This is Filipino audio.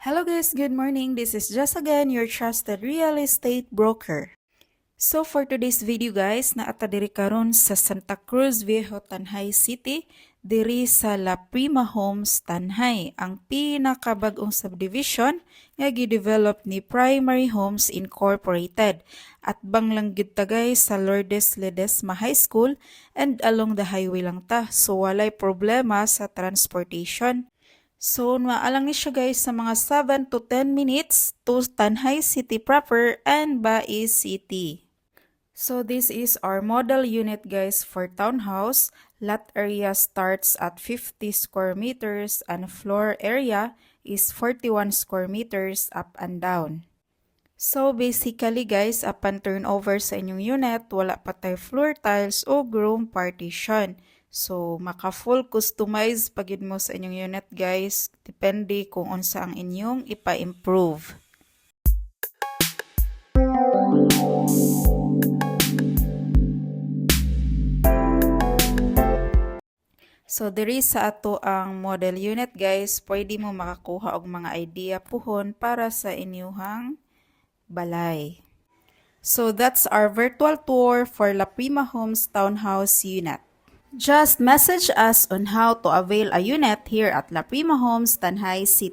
Hello guys, good morning. This is Jess again, your trusted real estate broker. So for today's video guys, naata diri karon sa Santa Cruz Viejo, Tanhay City, diri sa La Prima Homes, Tanhay, ang pinakabag-ong subdivision nga gi-develop ni Primary Homes Incorporated. At banglang gyud ta guys sa Lourdes Ledesma High School and along the highway lang ta, so walay problema sa transportation. So, maalang ni siya guys sa mga 7 to 10 minutes to Tanhay City proper and Bai City. So, this is our model unit guys for townhouse. Lot area starts at 50 square meters and floor area is 41 square meters up and down. So, basically guys, upon turnover sa inyong unit, wala pa tayo floor tiles o room partition. So, maka-full customize pagid mo sa inyong unit guys. Depende kung unsa ang inyong ipa-improve. So, diri sa ato ang model unit guys, pwede mo makakuha og mga idea puhon para sa inyong balay. So, that's our virtual tour for La Prima Homes Townhouse Unit. Just message us on how to avail a unit here at La Prima Homes, Tanhay City.